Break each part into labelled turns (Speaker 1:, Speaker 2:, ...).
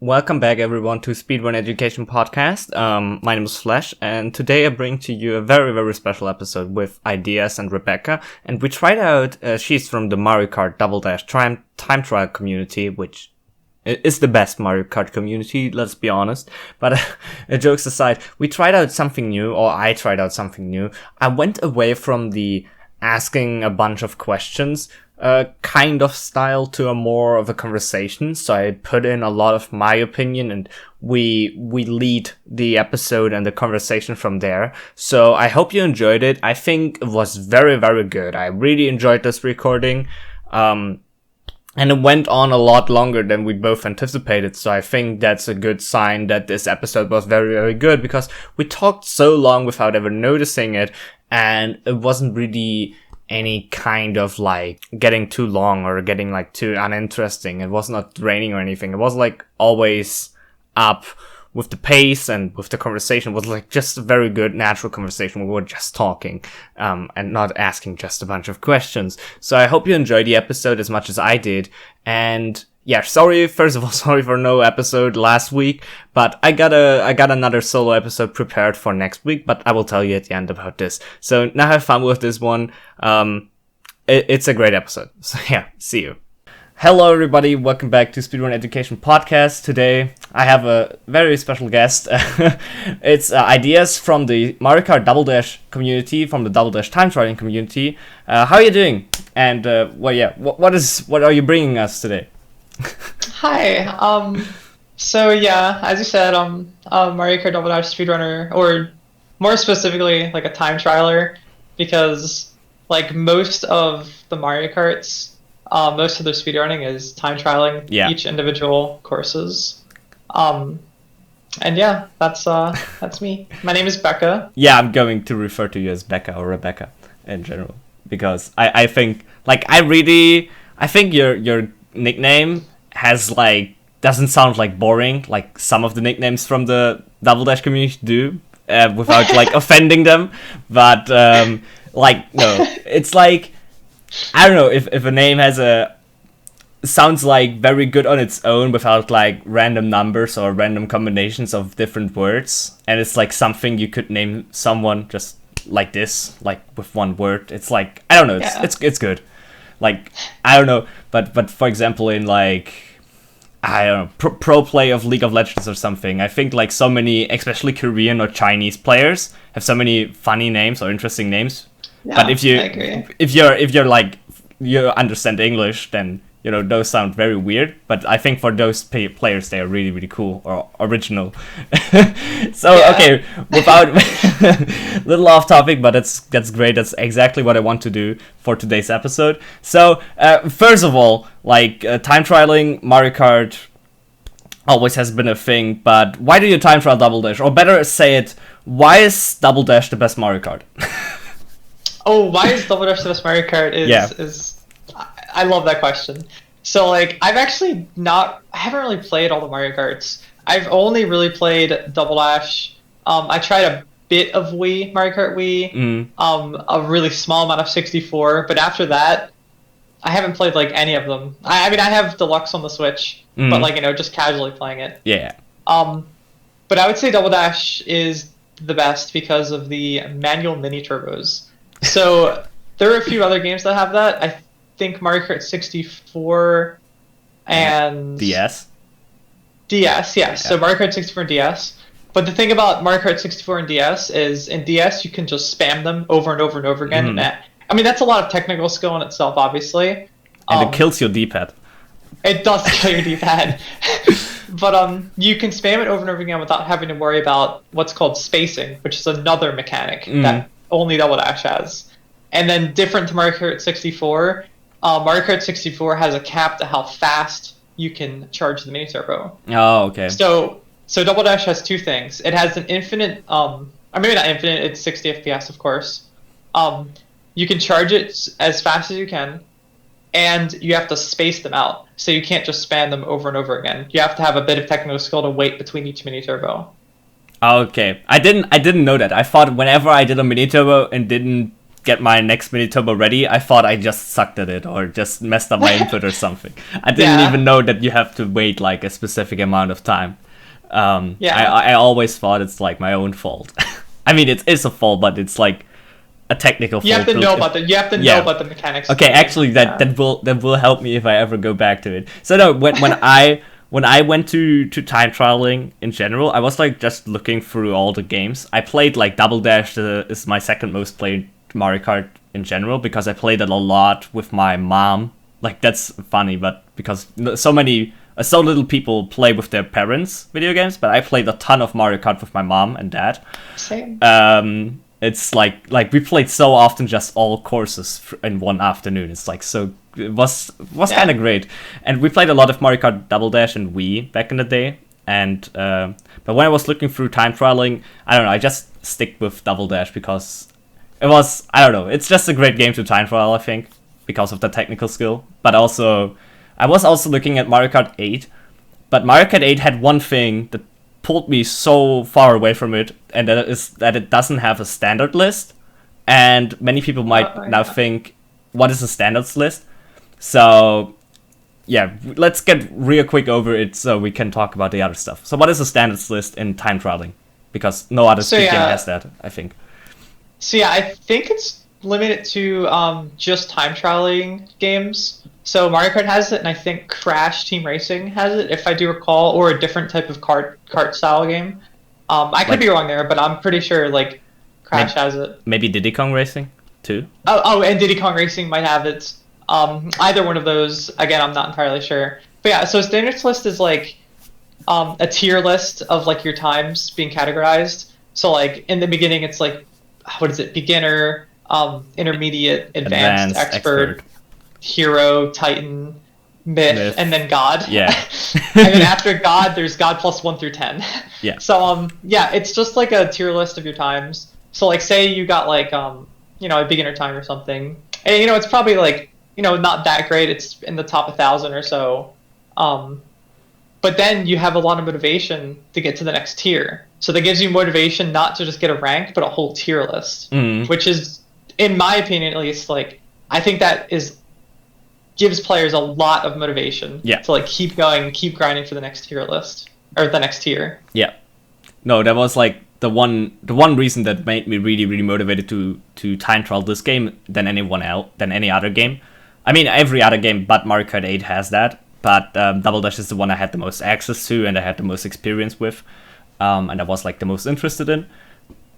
Speaker 1: Welcome back, everyone, to Speedrun Education Podcast. My name is Flash, and today I bring to you a very, very special episode with Ideas and Rebecca. And we tried out, she's from the Mario Kart Double Dash time trial community, which is the best Mario Kart community, let's be honest. But jokes aside, we tried out something new, or I tried out something new. I went away from the asking a bunch of questions kind of style to a more of a conversation. So I put in a lot of my opinion, and we lead the episode and the conversation from there. So I hope you enjoyed it. I think it was very, very good. I really enjoyed this recording. And it went on a lot longer than we both anticipated. So I think that's a good sign that this episode was very, very good, because we talked so long without ever noticing it, and it wasn't really any kind of like getting too long or getting like too uninteresting. It was not draining or anything. It was like always up with the pace and with the conversation. It was like just a very good natural conversation. We were just talking and not asking just a bunch of questions. So I hope you enjoyed the episode as much as I did. And yeah, first of all, sorry for no episode last week, but I got another solo episode prepared for next week, but I will tell you at the end about this. So now have fun with this one. It's a great episode. So yeah, see you. Hello everybody, welcome back to Speedrun Education Podcast. Today I have a very special guest. It's Ideas from the Mario Kart Double Dash community, from the Double Dash time trialing community. How are you doing? And what are you bringing us today?
Speaker 2: Hi. So yeah, as you said, I'm a Mario Kart Double Dash speedrunner, or more specifically, like a time trialer, because like most of the Mario Karts, most of their speedrunning is time trialing each individual courses. And yeah, that's me. My name is Becca.
Speaker 1: Yeah, I'm going to refer to you as Becca or Rebecca in general, because I think your nickname has like doesn't sound like boring like some of the nicknames from the Double Dash community do, without like offending them. But no, it's like, I don't know, if a name sounds like very good on its own without like random numbers or random combinations of different words, and it's like something you could name someone just like this, like with one word. It's like, I don't know, it's good. Like, I don't know, but for example, in like, I don't know, pro play of League of Legends or something, I think like so many, especially Korean or Chinese players, have so many funny names or interesting names.
Speaker 2: Yeah,
Speaker 1: but if you're like, you understand English, then you know those sound very weird. But I think for those players, they are really, really cool or original. Okay, without little off topic, but that's great. That's exactly what I want to do for today's episode. So first of all, like time trialing Mario Kart always has been a thing, but why do you time trial Double Dash? Or better say it, why is Double Dash the best Mario Kart?
Speaker 2: Oh, why is Double Dash the best Mario Kart? I love that question. So like, I haven't really played all the Mario Karts. I've only really played Double Dash. I tried a bit of Mario Kart Wii, a really small amount of 64, but after that, I haven't played like any of them. I mean, I have Deluxe on the Switch, but like, just casually playing it.
Speaker 1: Yeah.
Speaker 2: But I would say Double Dash is the best because of the manual mini turbos. So there are a few other games that have that. I think Mario Kart 64 and
Speaker 1: DS.
Speaker 2: DS, yes. Yeah. So Mario Kart 64 and DS. But the thing about Mario Kart 64 and DS is, in DS you can just spam them over and over and over again. And I mean, that's a lot of technical skill in itself, obviously.
Speaker 1: And it kills your D-pad.
Speaker 2: It does kill your D-pad. But you can spam it over and over again without having to worry about what's called spacing, which is another mechanic that only Double Dash has. And then different to Mario Kart 64, Mario Kart 64 has a cap to how fast you can charge the mini turbo.
Speaker 1: Oh, okay.
Speaker 2: So Double Dash has two things. It has an infinite, or maybe not infinite, it's 60 FPS, of course. You can charge it as fast as you can, and you have to space them out. So you can't just spam them over and over again. You have to have a bit of technical skill to wait between each mini turbo.
Speaker 1: Okay, I didn't know that. I thought whenever I did a mini turbo and didn't get my next mini turbo ready, I thought I just sucked at it or just messed up my input or something. I didn't even know that you have to wait like a specific amount of time. I always thought it's like my own fault. I mean, it is a fault, but it's like a technical fault.
Speaker 2: You have to know about the mechanics.
Speaker 1: Okay, actually, that will help me if I ever go back to it. So no, when I went to time trialing in general, I was like just looking through all the games. I played like Double Dash is my second most played Mario Kart in general because I played it a lot with my mom. Like that's funny, but because so little people play with their parents video games, but I played a ton of Mario Kart with my mom and dad.
Speaker 2: Same.
Speaker 1: It's like we played so often just all courses in one afternoon. It's like so. It was kind of great, and we played a lot of Mario Kart Double Dash and Wii back in the day. And but when I was looking through time trialing, I don't know, I just stick with Double Dash because it was, I don't know, it's just a great game to time trial, I think, because of the technical skill. But also, I was also looking at Mario Kart 8, but Mario Kart 8 had one thing that pulled me so far away from it, and that is that it doesn't have a standard list. And many people might now think, what is a standards list? So, yeah, let's get real quick over it so we can talk about the other stuff. So what is a standards list in time trialing? Because no other game has that, I think.
Speaker 2: So yeah, I think it's limited to just time trialing games. So Mario Kart has it, and I think Crash Team Racing has it, if I do recall, or a different type of kart style game. I could be wrong there, but I'm pretty sure like Crash has it.
Speaker 1: Maybe Diddy Kong Racing too.
Speaker 2: Oh, and Diddy Kong Racing might have it. Either one of those, again, I'm not entirely sure. But yeah, so standards list is like a tier list of like your times being categorized. So like in the beginning, it's like, what is it? Beginner, intermediate, advanced, expert, hero, titan, myth, and then God.
Speaker 1: Yeah.
Speaker 2: And then after God, there's God plus 1 through 10.
Speaker 1: Yeah.
Speaker 2: So yeah, it's just like a tier list of your times. So like say you got like a beginner time or something, and it's probably like not that great. It's in the top 1,000 or so. But then you have a lot of motivation to get to the next tier. So that gives you motivation not to just get a rank, but a whole tier list, which is, in my opinion at least, like I think that gives players a lot of motivation to like keep going, keep grinding for the next tier list or the next tier.
Speaker 1: Yeah. No, that was like the one reason that made me really, really motivated to time trial this game than any other game. I mean, every other game but Mario Kart 8 has that, but Double Dash is the one I had the most access to and I had the most experience with, and I was like the most interested in.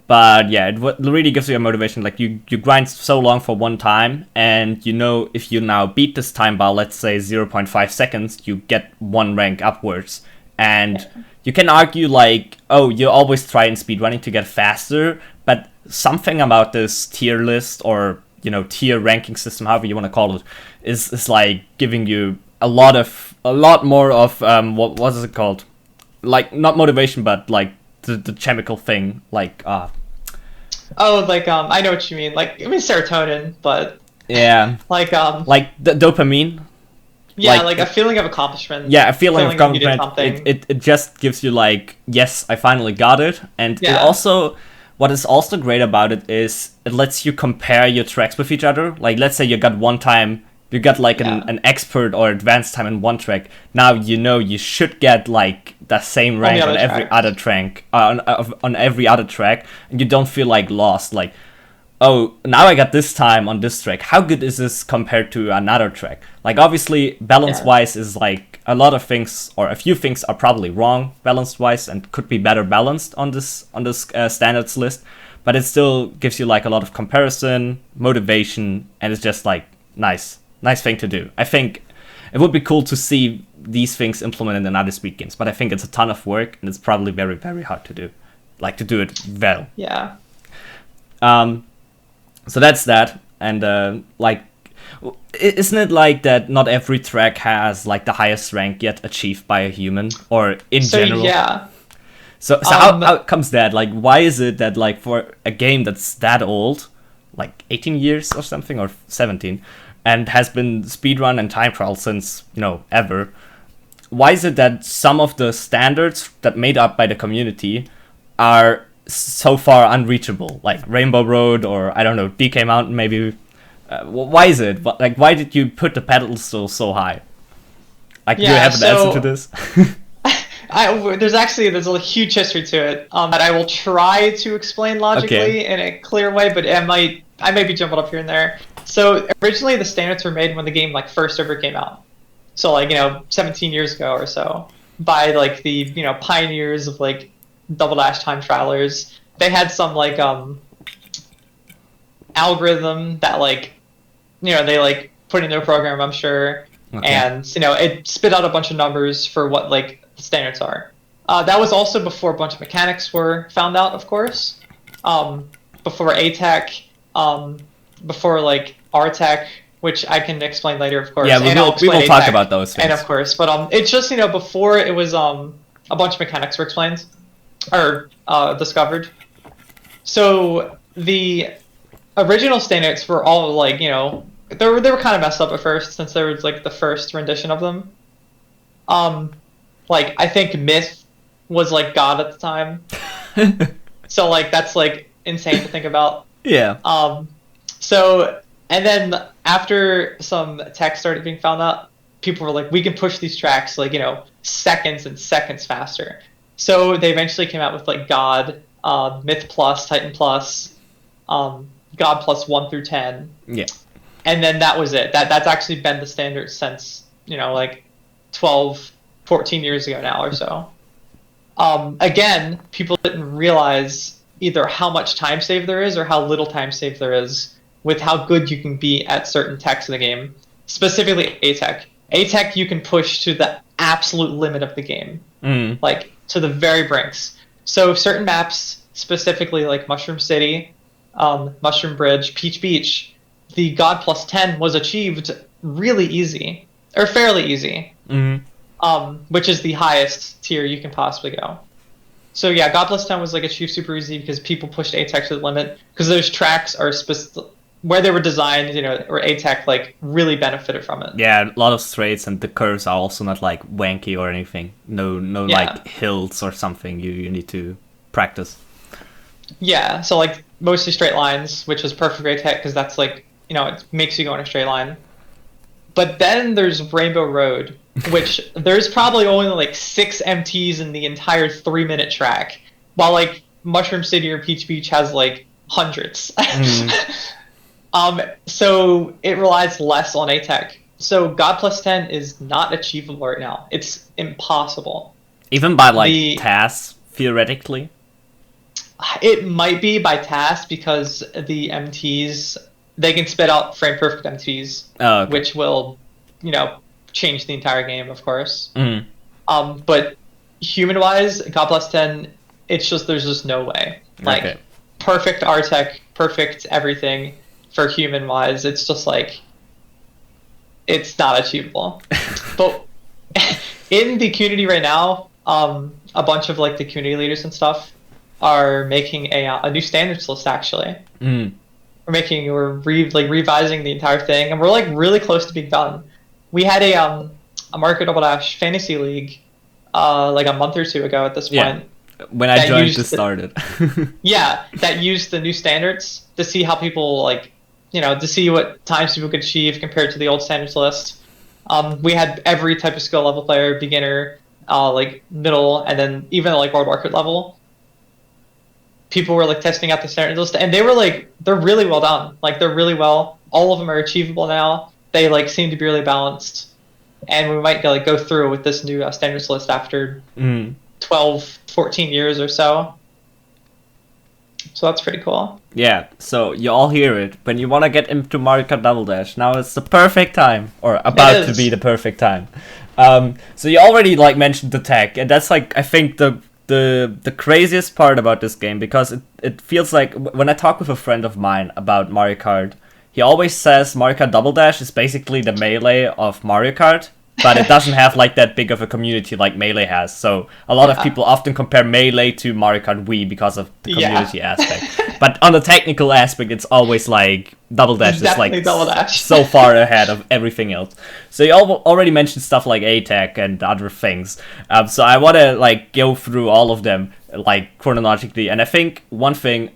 Speaker 1: But yeah, it really gives you a motivation. Like you grind so long for one time, and if you now beat this time by, let's say, 0.5 seconds, you get one rank upwards. And you can argue like, oh, you always try in speedrunning to get faster, but something about this tier list or tier ranking system, however you want to call it, is like giving you a lot more of what is it called? Like not motivation, but like the chemical thing, like
Speaker 2: I know what you mean. Like, I mean serotonin, but
Speaker 1: yeah,
Speaker 2: like
Speaker 1: the dopamine.
Speaker 2: Yeah, like a feeling of accomplishment.
Speaker 1: Yeah, a feeling of accomplishment. It just gives you like, yes, I finally got it, and it also. What is also great about it is it lets you compare your tracks with each other. Like, let's say you got like an expert or advanced time in one track. Now you should get like the same rank on every other track, on every other track, and you don't feel like lost. Like, oh, now I got this time on this track. How good is this compared to another track? Like, obviously, balance-wise is like a lot of things, or a few things are probably wrong balance-wise and could be better balanced on this standards list. But it still gives you like a lot of comparison, motivation, and it's just like nice thing to do. I think it would be cool to see these things implemented in other speed games, but I think it's a ton of work and it's probably very, very hard to do. Like to do it well.
Speaker 2: Yeah.
Speaker 1: So that's that, and like, isn't it like that? Not every track has like the highest rank yet achieved by a human, or in general.
Speaker 2: Yeah.
Speaker 1: So how comes that? Like, why is it that like for a game that's that old, like 18 years or something, or 17, and has been speedrun and time trial since ever? Why is it that some of the standards that made up by the community are so far unreachable, like Rainbow Road or I don't know, DK Mountain maybe. Why is it? Like, why did you put the pedestal so high? Like, do you have an answer to this?
Speaker 2: There's a huge history to it that I will try to explain logically in a clear way, but I may be jumping up here and there. So originally the standards were made when the game like first ever came out. So like 17 years ago or so, by like the pioneers of like Double Dash time travelers. They had some like algorithm that like they like put in their program, I'm sure, and it spit out a bunch of numbers for what like the standards are. That was also before a bunch of mechanics were found out, of course. Before ATEC, before like RTEC, which I can explain later, of course.
Speaker 1: Yeah, we will talk about those things.
Speaker 2: And of course, but it's just before it was a bunch of mechanics were explained or discovered. So the original standards were all like they were kind of messed up at first, since there was like the first rendition of them. Like I think Myth was like God at the time. So like that's like insane to think about.
Speaker 1: Yeah.
Speaker 2: So and then after some tech started being found out, people were like, we can push these tracks like seconds and seconds faster. So they eventually came out with like God, Myth Plus, Titan Plus, God Plus 1 through 10.
Speaker 1: Yeah.
Speaker 2: And then that was it. That's actually been the standard since like 12, 14 years ago now or so. Again, people didn't realize either how much time save there is or how little time save there is with how good you can be at certain techs in the game. Specifically ATEC. ATEC you can push to the absolute limit of the game. Like to the very brinks. So certain maps, specifically like Mushroom City, Mushroom Bridge, Peach Beach, the God plus 10 was achieved really easy, or fairly easy, which is the highest tier you can possibly go. So yeah, God plus 10 was like achieved super easy because people pushed ATEC to the limit, because those tracks are where they were designed, or ATEC like really benefited from it.
Speaker 1: Yeah, a lot of straights, and the curves are also not like wanky or anything. No like hills or something you need to practice.
Speaker 2: Yeah, so like mostly straight lines, which is perfect for ATEC because that's like it makes you go in a straight line. But then there's Rainbow Road, which there's probably only like 6 MTs in the entire 3-minute track, while like Mushroom City or Peach Beach has like hundreds. So it relies less on ATEC. So God plus 10 is not achievable right now. It's impossible.
Speaker 1: Even by like tasks, theoretically?
Speaker 2: It might be by task because the MTs, they can spit out frame perfect MTs, which will, change the entire game, of course. But human wise, God plus 10, there's just no way. Like perfect RTEC, perfect everything for human wise. It's just like it's not achievable. But in the community right now, a bunch of like the community leaders and stuff are making a new standards list actually. We're revising the entire thing, and we're like really close to being done. We had a Mario Kart Double Dash fantasy league like a month or two ago at this point.
Speaker 1: When I joined, this started.
Speaker 2: Yeah, that used the new standards to see how people like to see what times people could achieve compared to the old standards list. We had every type of skill level player, beginner, like middle, and then even like world record level. People were like testing out the standards list, and they're really well done. Like they're really well. All of them are achievable now. They like seem to be really balanced, and we might go through with this new standards list after 12, 14 years or so. So that's pretty cool.
Speaker 1: Yeah, so you all hear it. When you want to get into Mario Kart Double Dash, now is the perfect time, or about to be the perfect time. So you already like mentioned the tech, and that's like I think the craziest part about this game, because it feels like when I talk with a friend of mine about Mario Kart, he always says Mario Kart Double Dash is basically the Melee of Mario Kart, but it doesn't have like that big of a community like Melee has. So a lot of people often compare Melee to Mario Kart Wii because of the community aspect. But on the technical aspect, it's always like Double Dash is like
Speaker 2: Double Dash.
Speaker 1: so far ahead of everything else. So you already mentioned stuff like ATEC and other things. So I want to like go through all of them. like chronologically. And I think one thing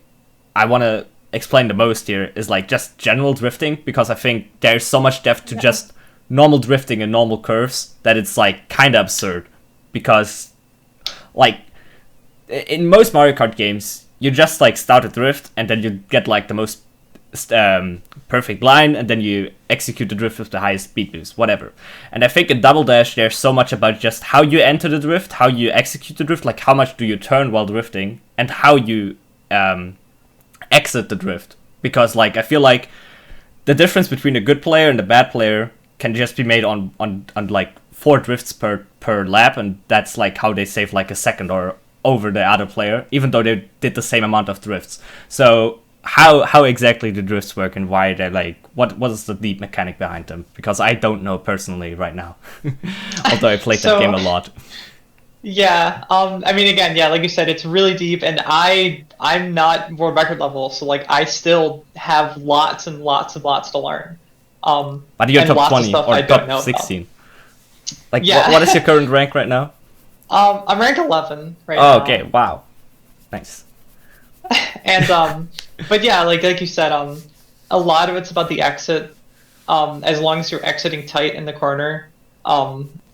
Speaker 1: I want to explain the most here is like just general drifting, because I think there's so much depth to just normal drifting and normal curves that it's like kind of absurd. Because like in most Mario Kart games, you just like start a drift and then you get like the most perfect line, and then you execute the drift with the highest speed boost, whatever. And I think in Double Dash there's so much about just how you enter the drift, how you execute the drift, like how much do you turn while drifting, and how you exit the drift. Because like I feel like the difference between a good player and a bad player can just be made on like 4 drifts per lap, and that's like how they save like a second or over the other player, even though they did the same amount of drifts. So how exactly the drifts work and why they're like, what is the deep mechanic behind them? Because I don't know personally right now, although I played that game a lot.
Speaker 2: Yeah, I mean, again, yeah, like you said, it's really deep, and I'm not world record level, so like I still have lots and lots and lots to learn.
Speaker 1: But you're top 20 or top 16. Like, what is your current rank right now?
Speaker 2: I'm ranked 11 right now.
Speaker 1: Oh, okay, wow, nice.
Speaker 2: And but yeah, like you said, a lot of it's about the exit. As long as you're exiting tight in the corner,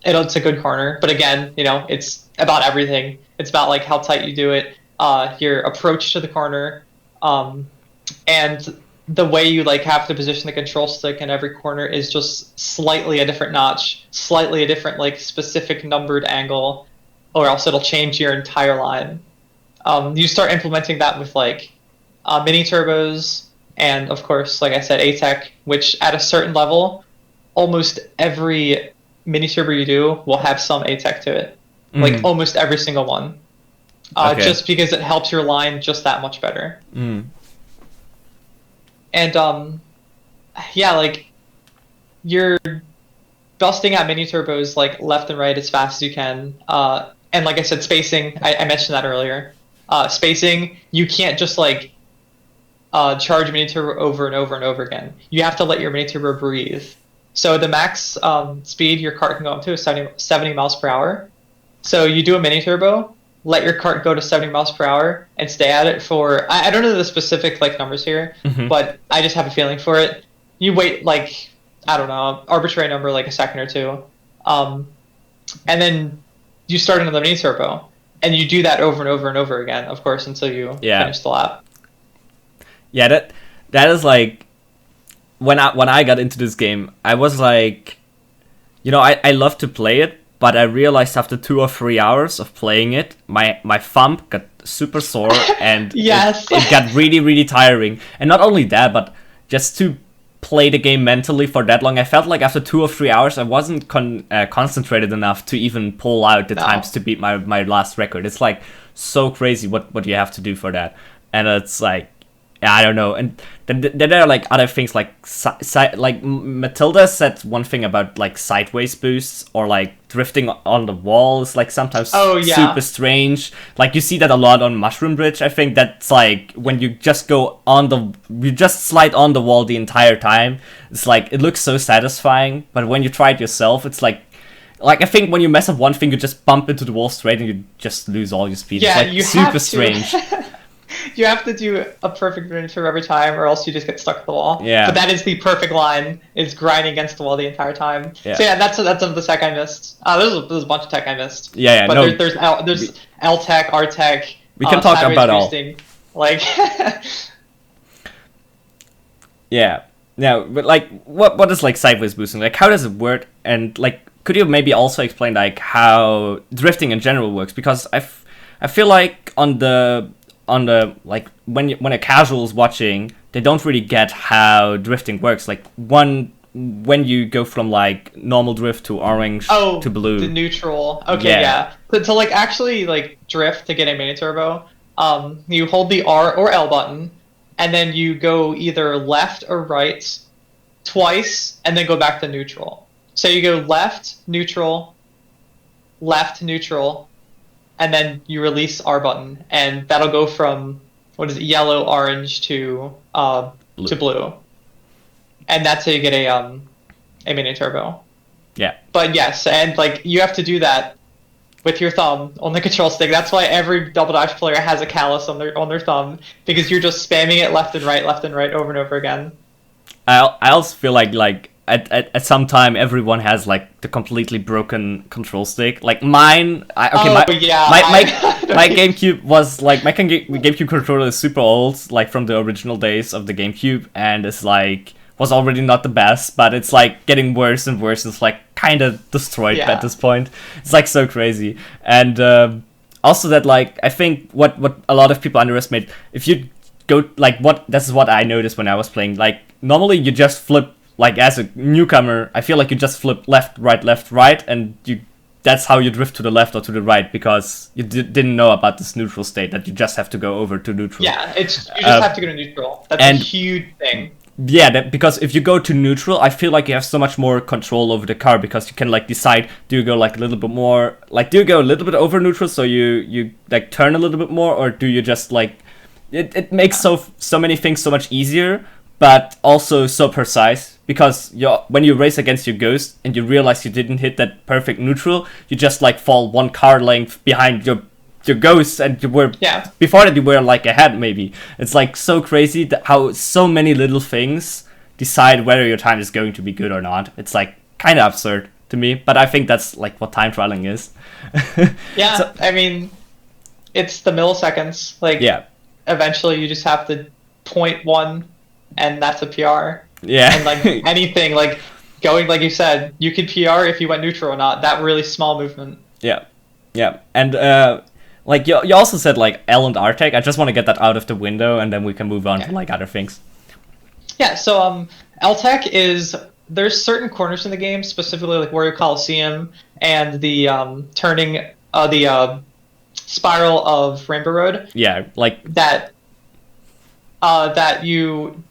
Speaker 2: it's a good corner. But again, you know, it's about everything. It's about like how tight you do it, your approach to the corner, and the way you like have to position the control stick in every corner is just slightly a different notch, slightly a different like specific numbered angle, or else it'll change your entire line. You start implementing that with like mini turbos, and of course, like I said, A-Tech, which at a certain level, almost every mini turbo you do will have some A-Tech to it. Like almost every single one. Just because it helps your line just that much better. And yeah, like you're busting out mini turbos like left and right as fast as you can. And like I said, spacing, I mentioned that earlier. Spacing, you can't just like charge mini turbo over and over and over again. You have to let your mini turbo breathe. So the max speed your kart can go up to is 70 miles per hour. So you do a mini turbo, let your kart go to 70 miles per hour, and stay at it for, I don't know the specific like numbers here, but I just have a feeling for it. You wait like, I don't know, arbitrary number, like a second or two. And then you start another mini turbo. And you do that over and over and over again, of course, until you finish the lap.
Speaker 1: Yeah, that is like, when I got into this game, I was like, you know, I love to play it, but I realized after 2 or 3 hours of playing it, my thumb got super sore, and it got really, really tiring. And not only that, but just to play the game mentally for that long, I felt like after 2 or 3 hours, I wasn't concentrated enough to even pull out the times to beat my last record. It's like so crazy what you have to do for that. And it's like, I don't know. And then there are like other things like like Matilda said one thing about like sideways boosts or like drifting on the walls, like sometimes super strange. Like you see that a lot on Mushroom Bridge. I think that's like when you just you just slide on the wall the entire time. It's like it looks so satisfying, but when you try it yourself, it's like I think when you mess up one thing, you just bump into the wall straight and you just lose all your speed.
Speaker 2: Yeah,
Speaker 1: it's like
Speaker 2: you
Speaker 1: super strange.
Speaker 2: You have to do a perfect mini turbo every time, or else you just get stuck at the wall.
Speaker 1: Yeah.
Speaker 2: But that is the perfect line, is grinding against the wall the entire time.
Speaker 1: Yeah.
Speaker 2: So yeah, that's some of the tech I missed. There's a bunch of tech I missed.
Speaker 1: Yeah,
Speaker 2: but
Speaker 1: no.
Speaker 2: There's L tech, R tech.
Speaker 1: We can talk about
Speaker 2: boosting. Like.
Speaker 1: Yeah. But like, what is like sideways boosting? Like, how does it work? And like, could you maybe also explain like how drifting in general works? Because I feel like on the like when a casual is watching, they don't really get how drifting works. Like when you go from like normal drift to orange to blue.
Speaker 2: The neutral. Okay, yeah. So like actually like drift to get a mini turbo, you hold the R or L button, and then you go either left or right twice, and then go back to neutral. So you go left, neutral, and then you release R button, and that'll go from yellow, orange to blue, and that's how you get a mini turbo.
Speaker 1: Yeah.
Speaker 2: But yes, and like you have to do that with your thumb on the control stick. That's why every Double Dash player has a callus on their thumb, because you're just spamming it left and right, over and over again.
Speaker 1: I also feel like at some time everyone has like the completely broken control stick. Like mine, my GameCube was like my GameCube controller is super old, like from the original days of the GameCube, and it's like was already not the best, but it's like getting worse and worse. It's like kind of destroyed at this point. It's like so crazy, and also that like I think what a lot of people underestimate, if you go like this is what I noticed when I was playing. Like normally you just flip, like as a newcomer, I feel like you just flip left, right, and that's how you drift to the left or to the right, because you didn't know about this neutral state, that you just have to go over to neutral.
Speaker 2: Yeah, you just have to go to neutral. That's a huge thing.
Speaker 1: Yeah, because if you go to neutral, I feel like you have so much more control over the car, because you can like decide, do you go like a little bit more, like do you go a little bit over neutral so you like turn a little bit more, or do you just like it makes so many things so much easier, but also so precise, because when you race against your ghost and you realize you didn't hit that perfect neutral, you just like fall one car length behind your ghost, and you were before that you were like ahead maybe. It's like so crazy that how so many little things decide whether your time is going to be good or not. It's like kind of absurd to me, but I think that's like what time trialing is.
Speaker 2: Yeah, so, I mean, it's the milliseconds. Like eventually you just have to 0.1 and that's a PR. Yeah. And like anything, like going, like you said, you could PR if you went neutral or not. That really small movement. Yeah.
Speaker 1: Yeah. And like you also said like L and R tech. I just want to get that out of the window, and then we can move on to like other things.
Speaker 2: Yeah, so L tech is, there's certain corners in the game, specifically like Wario Coliseum and the turning the spiral of Rainbow Road.
Speaker 1: Yeah, like
Speaker 2: that you,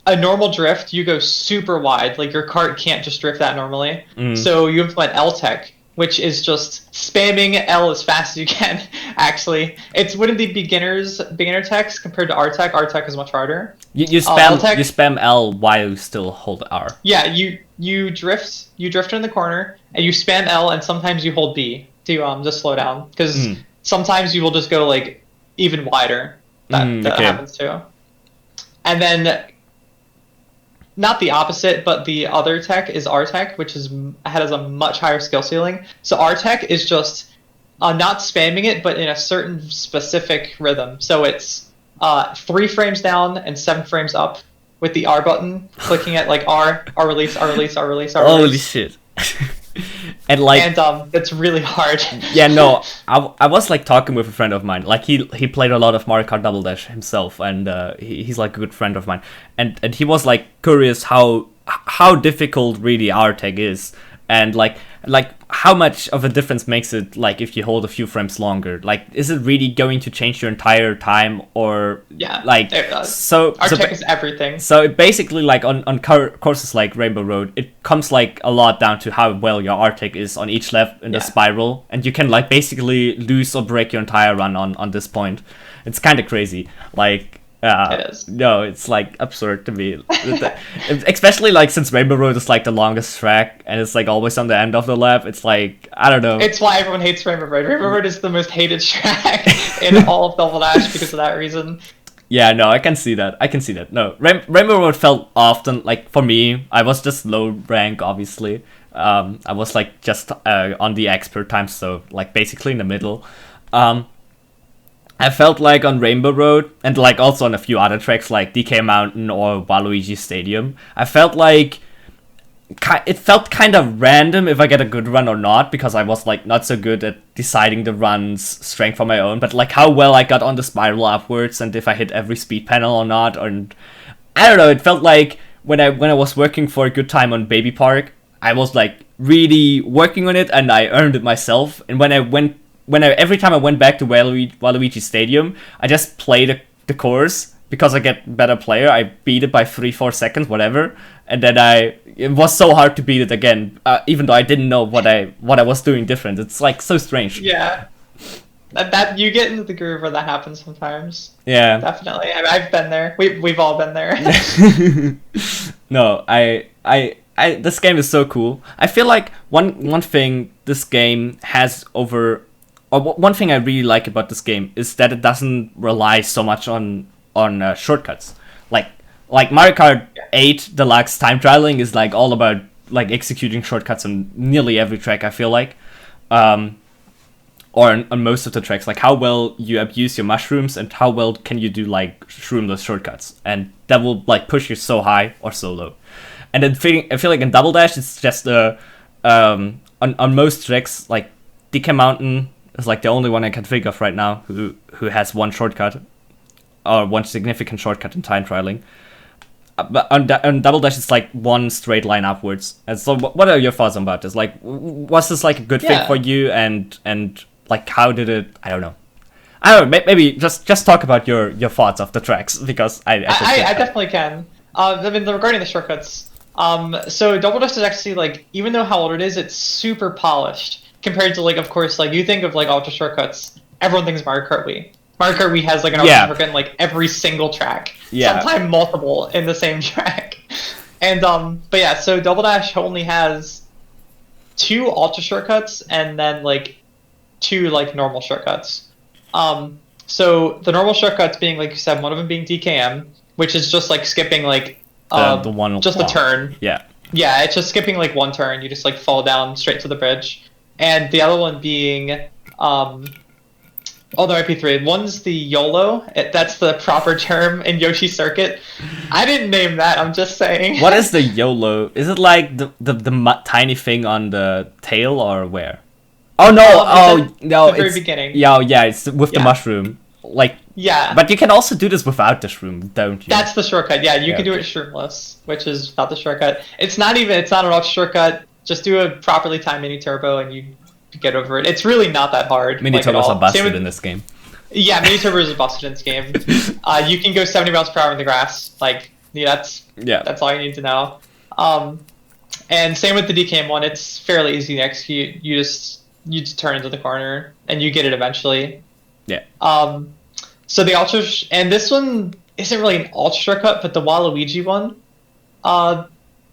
Speaker 2: a normal drift, you go super wide. Like your cart can't just drift that normally. So you implement L tech, which is just spamming L as fast as you can. Actually, it's one of the beginner techs compared to R tech. R tech is much harder.
Speaker 1: You spam L while you still hold R.
Speaker 2: Yeah, you drift in the corner and you spam L, and sometimes you hold B to just slow down, because sometimes you will just go like even wider. That happens too. And then, not the opposite, but the other tech is R tech, which has a much higher skill ceiling. So R tech is just not spamming it, but in a certain specific rhythm. So it's 3 frames down and 7 frames up with the R button, clicking at like R release, R release, R release, R release.
Speaker 1: Holy shit. And
Speaker 2: it's really hard.
Speaker 1: Yeah, no, I was like talking with a friend of mine. Like he played a lot of Mario Kart Double Dash himself, and he's like a good friend of mine. And he was like curious how difficult really R tech is, and like how much of a difference makes it, like if you hold a few frames longer. Like, is it really going to change your entire time, or like
Speaker 2: it does.
Speaker 1: So
Speaker 2: R tech is everything.
Speaker 1: So it basically, like on courses like Rainbow Road, it comes like a lot down to how well your R tech is on each left in the spiral, and you can like basically lose or break your entire run on this point. It's kind of crazy. Like
Speaker 2: it is.
Speaker 1: No, it's like absurd to me. Especially like since Rainbow Road is like the longest track, and it's like always on the end of the lap. It's like, I don't know.
Speaker 2: It's why everyone hates Rainbow Road. Rainbow Road is the most hated track in all of Double Dash because of that reason.
Speaker 1: Yeah, no, I can see that. No, Rainbow Road felt often, like for me, I was just low rank, obviously. I was like just on the expert time, so like basically in the middle. I felt like on Rainbow Road, and like also on a few other tracks like DK Mountain or Waluigi Stadium, I felt like it felt kind of random if I get a good run or not, because I was like not so good at deciding the run's strength on my own, but like how well I got on the spiral upwards, and if I hit every speed panel or not. And I don't know, it felt like when I was working for a good time on Baby Park, I was like really working on it, and I earned it myself. And every time I went back to Waluigi Stadium, I just played the course, because I get better player. I beat it by 3-4 seconds, whatever, and then it was so hard to beat it again, even though I didn't know what I was doing different. It's like so strange.
Speaker 2: Yeah, that you get into the groove where that happens sometimes.
Speaker 1: Yeah,
Speaker 2: definitely. I've been there. We've all been there.
Speaker 1: No, I this game is so cool. I feel like one thing this game has over, or one thing I really like about this game is that it doesn't rely so much on shortcuts. Like Mario Kart 8 Deluxe time trialing is like all about like executing shortcuts on nearly every track, I feel like. Or on most of the tracks, like how well you abuse your mushrooms and how well can you do like shroomless shortcuts, and that will like push you so high or so low. And then I feel like in Double Dash it's just on most tracks, like DK Mountain is like the only one I can think of right now who has one shortcut or one significant shortcut in time trialing. But on Double Dash it's like one straight line upwards. And so what are your thoughts about this? Like, was this like a good thing for you, and like how did it? I don't know. Maybe just talk about your thoughts of the tracks, because I
Speaker 2: definitely can. I mean, regarding the shortcuts, so Double Dash is actually, like, even though how old it is, it's super polished compared to, like, of course, like you think of like ultra shortcuts, everyone thinks Mario Kart Wii. Mario Kart Wii has like an ultra shortcut in like every single track, sometimes multiple in the same track. And but yeah, so Double Dash only has 2 ultra shortcuts and then like 2 like normal shortcuts. So the normal shortcuts being, like you said, one of them being DKM, which is just like skipping like
Speaker 1: the one
Speaker 2: just a turn.
Speaker 1: Yeah,
Speaker 2: it's just skipping like one turn. You just like fall down straight to the bridge. And the other one being the IP3. One's the YOLO. That's the proper term in Yoshi Circuit. I didn't name that. I'm just saying.
Speaker 1: What is the YOLO? Is it like the tiny thing on the tail, or where? Oh no! No!
Speaker 2: The very beginning.
Speaker 1: Yeah. It's with the mushroom. Like.
Speaker 2: Yeah.
Speaker 1: But you can also do this without the shroom, don't you?
Speaker 2: That's the shortcut. Yeah, you can do it shroomless, which is not the shortcut. It's not an ultra shortcut. Just do a properly timed mini turbo and you get over it. It's really not that hard.
Speaker 1: Mini turbos are busted in this game.
Speaker 2: Yeah, mini turbos are busted in this game. You can go 70 miles per hour in the grass. Like, that's all you need to know. And same with the DKM one. It's fairly easy to execute. You just turn into the corner and you get it eventually.
Speaker 1: Yeah.
Speaker 2: So the ultra, and this one isn't really an ultra shortcut, but the Waluigi one,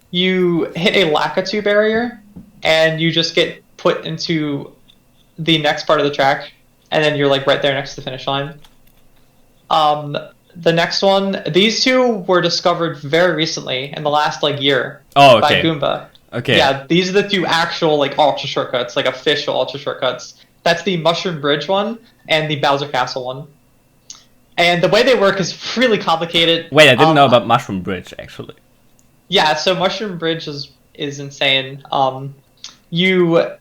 Speaker 2: you hit a Lakitu barrier, and you just get put into the next part of the track, and then you're like right there next to the finish line. The next one, these 2 were discovered very recently in the last like year by Goomba.
Speaker 1: Okay.
Speaker 2: Yeah, these are the 2 actual like ultra shortcuts, like official ultra shortcuts. That's the Mushroom Bridge one and the Bowser Castle one. And the way they work is really complicated.
Speaker 1: Wait, I didn't know about Mushroom Bridge, actually.
Speaker 2: Yeah, so Mushroom Bridge is insane. You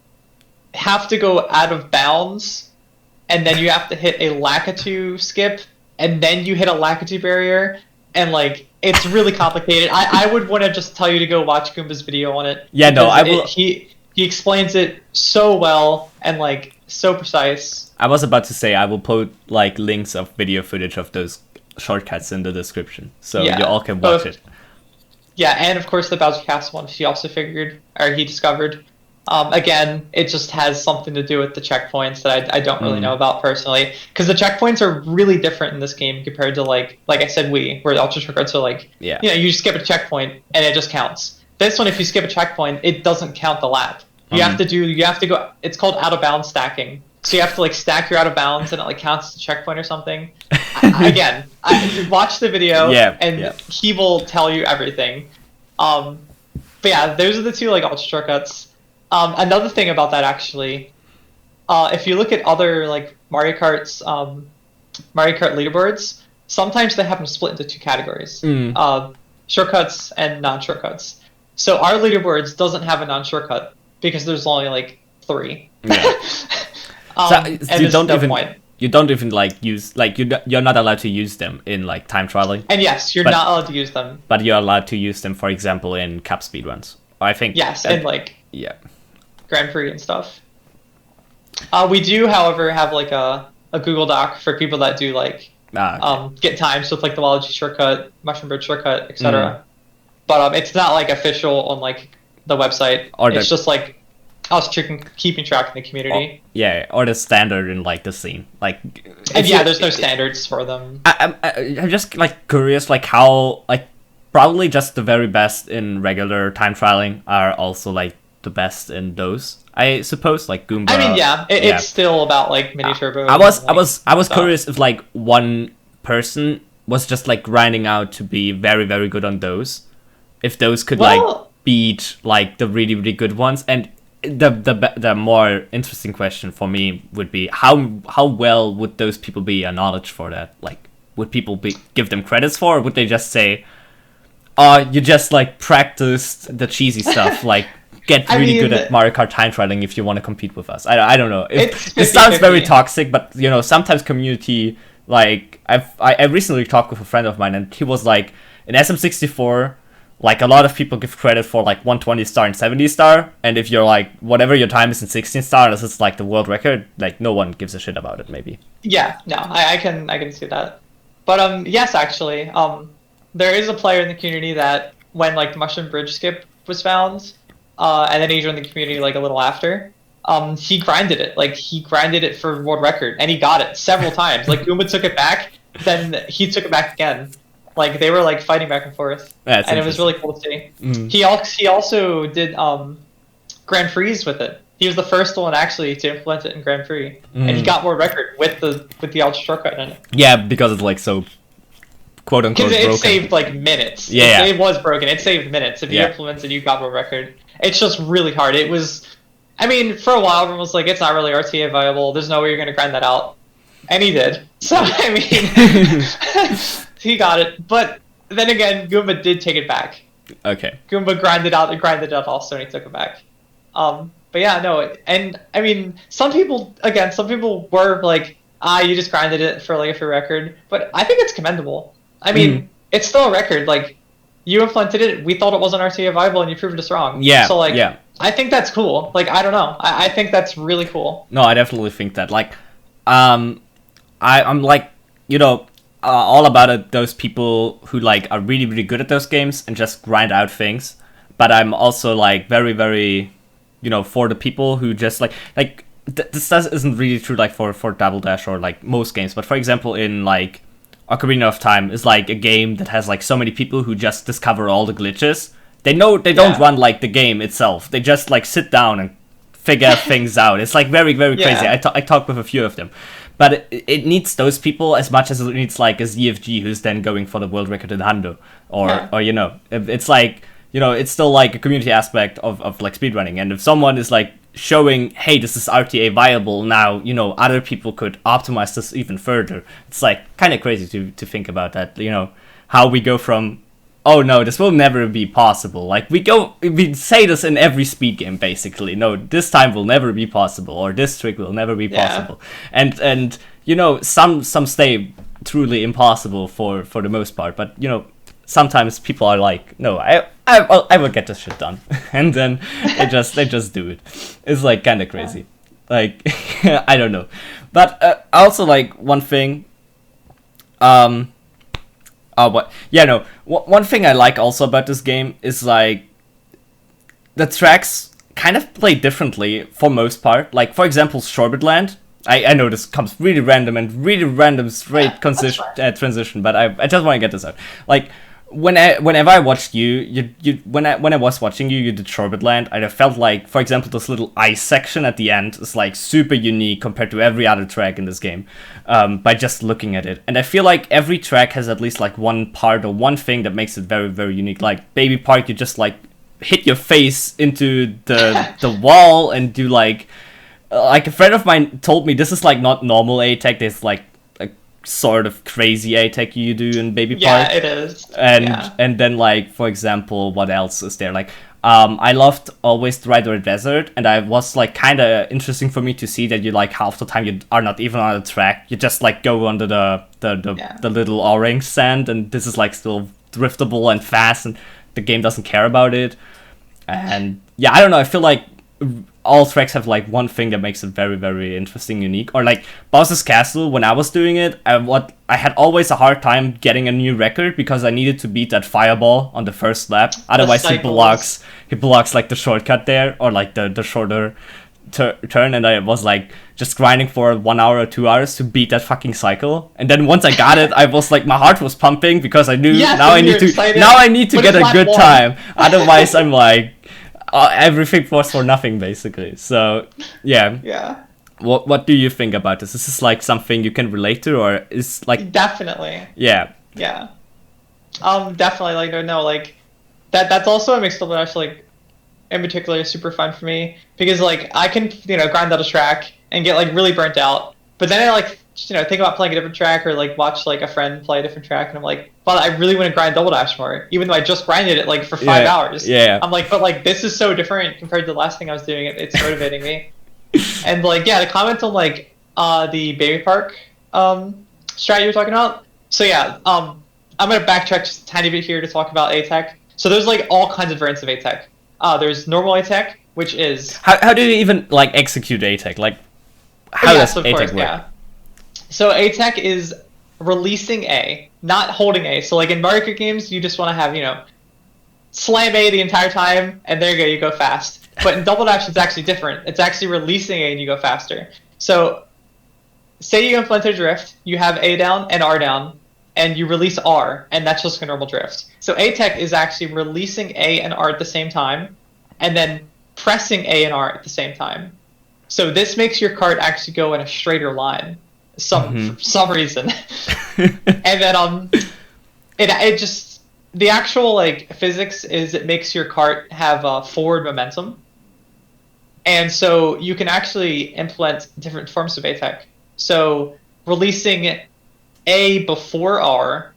Speaker 2: have to go out of bounds, and then you have to hit a Lakitu skip, and then you hit a Lakitu barrier, and like it's really complicated. I would want to just tell you to go watch Goomba's video on it.
Speaker 1: Yeah, no, I will.
Speaker 2: He explains it so well and like so precise.
Speaker 1: I was about to say I will put like links of video footage of those shortcuts in the description, so you all can watch it.
Speaker 2: Yeah, and of course the Bowser Castle one he discovered. Again, it just has something to do with the checkpoints that I don't really know about personally, because the checkpoints are really different in this game compared to like I said, where the ultra shortcuts are like, you skip a checkpoint and it just counts. This one, if you skip a checkpoint, it doesn't count the lap. You have to go. It's called out of bounds stacking. So you have to like stack your out of bounds, and it like counts as a checkpoint or something. Again, watch the video, and he will tell you everything. But yeah, those are the 2 like ultra shortcuts. Another thing about that, actually, if you look at other like Mario Kart leaderboards, sometimes they have them split into 2 categories: shortcuts and non-shortcuts. So our leaderboards doesn't have a non-shortcut because there's only like 3. Yeah.
Speaker 1: So you don't even like use, like you're not allowed to use them in like time trialing.
Speaker 2: And yes, you're not allowed to use them.
Speaker 1: But you're allowed to use them, for example, in cup speedruns. I think.
Speaker 2: Yes, and like Grand Prix and stuff. We do, however, have like a Google Doc for people that do like get times with like the Waluigi shortcut, Mushroom Bridge shortcut, etc. But it's not like official on like the website. It's just like us keeping track in the community.
Speaker 1: Or the standard in like the scene. Like,
Speaker 2: and there's no standards for them.
Speaker 1: I'm just like curious, like how like probably just the very best in regular time trialing are also like the best in those. I suppose like Goomba.
Speaker 2: I mean, it's still about like mini turbo.
Speaker 1: I was curious if like one person was just like grinding out to be very very good on those, if those could like beat like the really really good ones. And the more interesting question for me would be how well would those people be acknowledged for that? Like, would people give them credits for, or would they just say, "Oh, you just like practiced the cheesy stuff, like get really good at Mario Kart time trialing if you want to compete with us"? I don't know. It sounds very toxic, but you know, sometimes community, like I recently talked with a friend of mine, and he was like, in SM64, like a lot of people give credit for like 120 star and 70 star, and if you're like whatever your time is in 16 star, this is like the world record, like no one gives a shit about it. Maybe.
Speaker 2: Yeah, no, I can see that. But yes, actually, there is a player in the community that when like the Mushroom Bridge skip was found, and then he joined the community like a little after, he grinded it. Like he grinded it for world record, and he got it several times. Like Goomba took it back, then he took it back again. Like they were like fighting back and forth, and it was really cool to see. He also did Grand Prix with it. He was the first one actually to implement it in Grand Prix, and he got world record with the ultra shortcut in it.
Speaker 1: Yeah, because it's like so quote unquote broken.
Speaker 2: It saved like minutes.
Speaker 1: Yeah,
Speaker 2: it was broken. It saved minutes. If you implemented, you got world record. It's just really hard. It was, I mean, for a while everyone was like, it's not really RTA viable. There's no way you're gonna grind that out, and he did. So I mean, he got it. But then again, Goomba did take it back.
Speaker 1: Okay.
Speaker 2: Goomba grinded out also, and he took it back. But yeah, no, and I mean, some people were like, you just grinded it for like a free record, but I think it's commendable. I mean, it's still a record. Like, you implemented it, we thought it wasn't RTA viable, and you proved us wrong.
Speaker 1: Yeah.
Speaker 2: So like, I think that's cool. Like, I don't know, I think that's really cool.
Speaker 1: No, I definitely think that. Like, I'm like, you know, all about it. Those people who like are really really good at those games and just grind out things. But I'm also like very very, you know, for the people who just this isn't really true like for Double Dash or like most games, but for example in like Ocarina of Time is like a game that has like so many people who just discover all the glitches. They don't run like the game itself. They just like sit down and figure things out. It's like very very crazy. I talked with a few of them, but it needs those people as much as it needs like a ZFG who's then going for the world record in Hando, or you know, it's like, you know, it's still like a community aspect of like speedrunning. And if someone is like showing, hey, this is RTA viable now, you know, other people could optimize this even further. It's like kind of crazy to think about that, you know, how we go from, oh no, this will never be possible. Like we say this in every speed game basically. No, this time will never be possible, or this trick will never be possible. And you know, some stay truly impossible for the most part, but you know, sometimes people are like, no, I will get this shit done, and then they just do it. It's like kind of crazy. Like I don't know, but also like one thing. One thing I like also about this game is like the tracks kind of play differently for most part. Like for example, Sorbet Land. I know this comes really random straight transition, but I just want to get this out. Like whenever I watched when I was watching you did Sorbet Land, I felt like, for example, this little ice section at the end is like super unique compared to every other track in this game, by just looking at it. And I feel like every track has at least like one part or one thing that makes it very very unique. Like Baby Park, you just like hit your face into the wall and do like a friend of mine told me this is like not normal A-Tech, there's like a sort of crazy A-Tech you do in Baby Park.
Speaker 2: Yeah, it is.
Speaker 1: And then like, for example, what else is there? Like, I loved Always the Ride or the Desert, and I was like kind of interesting for me to see that you like half the time you are not even on a track, you just like go under the little orange sand, and this is like still driftable and fast, and the game doesn't care about it. And yeah, I don't know, I feel like all tracks have like one thing that makes it very very interesting, unique. Or like Bowser's Castle, when I was doing it, I had always a hard time getting a new record because I needed to beat that fireball on the first lap, otherwise he blocks like the shortcut there, or like the shorter turn, and I was like just grinding for 1 hour or 2 hours to beat that fucking cycle. And then once I got it, I was like, my heart was pumping because I knew now I need to get a good time. Otherwise, I'm like, everything was for nothing basically. So
Speaker 2: yeah.
Speaker 1: What do you think about this? Is this like something you can relate to, or is like
Speaker 2: definitely?
Speaker 1: Yeah.
Speaker 2: Definitely. Like no, like that's also what makes Double Dash like in particular super fun for me, because like I can grind out a track and get like really burnt out, but then I like think about playing a different track, or like watch like a friend play a different track, and I'm like, well, I really want to grind Double Dash more, even though I just grinded it like for 5 hours. I'm like, but like this is so different compared to the last thing I was doing. It's motivating me. And like to comment on like the baby park strat you were talking about. So I'm gonna backtrack just a tiny bit here to talk about A-Tech. So there's like all kinds of variants of A-Tech. There's normal A-Tech, which is
Speaker 1: how do you even like execute A-Tech? Like how does A-Tech work?
Speaker 2: Yeah. So A-Tech is releasing A, not holding A. So like in Mario Kart games, you just want to have slam A the entire time, and there you go fast. But in Double Dash, it's actually different. It's actually releasing A and you go faster. So say you implement a drift, you have A down and R down, and you release R, and that's just a normal drift. So A-Tech is actually releasing A and R at the same time, and then pressing A and R at the same time. So this makes your kart actually go in a straighter line, for some reason. And then it just, the actual like physics is it makes your kart have forward momentum. And so you can actually implement different forms of A-Tech. So releasing A before R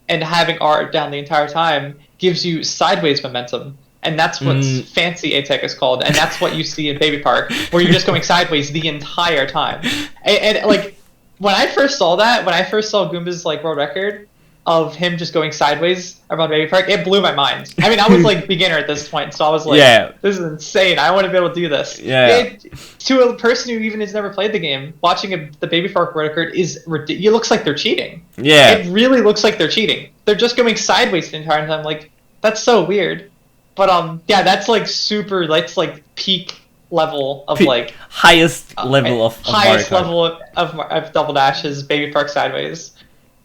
Speaker 2: and having R down the entire time gives you sideways momentum. And that's what fancy A-Tech is called. And that's what you see in Baby Park, where you're just going sideways the entire time. And like, when I first saw Goomba's like world record of him just going sideways around Baby Park, it blew my mind. I mean, I was like beginner at this point, so I was like, this is insane. I want to be able to do this. To a person who even has never played the game, watching the Baby Park world record it looks like they're cheating. It really looks like they're cheating. They're just going sideways the entire time. Like, that's so weird. But that's like that's like peak level of like
Speaker 1: highest level of
Speaker 2: highest level of Double Dash is Baby Park sideways.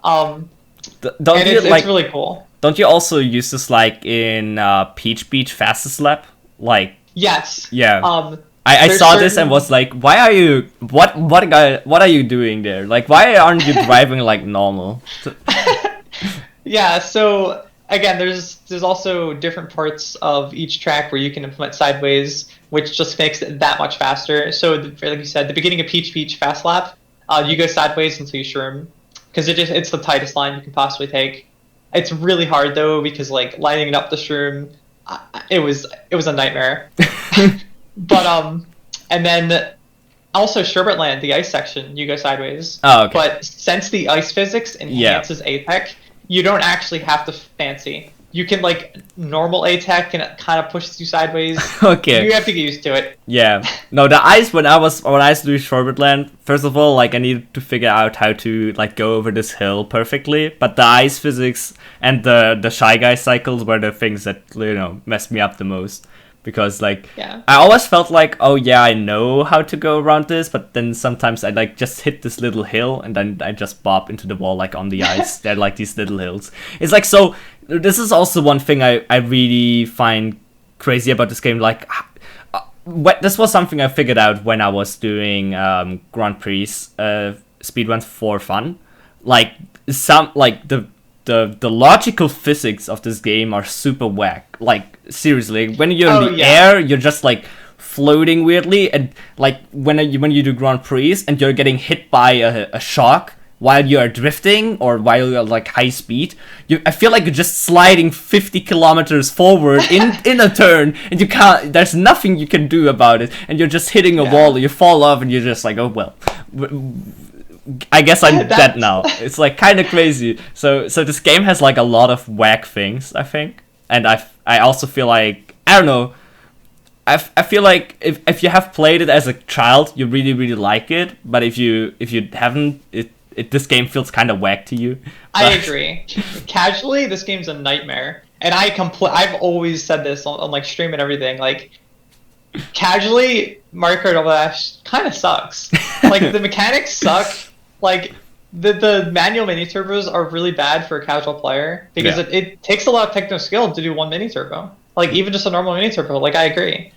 Speaker 2: It's really cool.
Speaker 1: Don't you also use this like in Peach Beach Fastest Lap? Like
Speaker 2: yes.
Speaker 1: Yeah. I saw this and was like, why are you what are you doing there? Like, why aren't you driving like normal?
Speaker 2: Yeah. So again, there's also different parts of each track where you can implement sideways, which just makes it that much faster. So like you said, the beginning of Peach Beach Fast Lap, you go sideways until you shroom, because it's the tightest line you can possibly take. It's really hard though, because like lining up the shroom, it was a nightmare. But and then also Sherbet Land, the ice section, you go sideways.
Speaker 1: Oh, okay.
Speaker 2: But since the ice physics enhances A-Tech, you don't actually have to fancy. You can like normal A-Tech and it kind of pushes you sideways.
Speaker 1: Okay.
Speaker 2: You have to get used to it.
Speaker 1: Yeah. No, the ice when I was doing Sherbet Land, first of all, like I needed to figure out how to like go over this hill perfectly. But the ice physics and the Shy Guy cycles were the things that messed me up the most. Because like I always felt like, oh yeah, I know how to go around this, but then sometimes I like just hit this little hill and then I just bop into the wall like on the ice. They're like these little hills. It's like, so this is also one thing I really find crazy about this game. Like this was something I figured out when I was doing Grand Prix speedruns for fun. Like the logical physics of this game are super whack. Like seriously, when you're in the air, you're just like floating weirdly, and like when you do Grand Prix and you're getting hit by a shock while you are drifting or while you're like high speed, I feel like you're just sliding 50 kilometers forward in a turn, and you can't. There's nothing you can do about it, and you're just hitting a wall. You fall off, and you're just like, oh well. I guess I'm dead now. It's like kind of crazy. So this game has like a lot of whack things, I think, and I also feel like, I don't know. I feel like if you have played it as a child, you really really like it. But if you haven't, this game feels kind of whack to you.
Speaker 2: I agree. Casually, this game's a nightmare, and I've always said this on like stream and everything. Like, casually, Mario Kart Double Dash kind of sucks. Like, the mechanics suck. Like, the manual mini turbos are really bad for a casual player because it takes a lot of techno skill to do one mini turbo. Like, even just a normal mini turbo, like, I agree.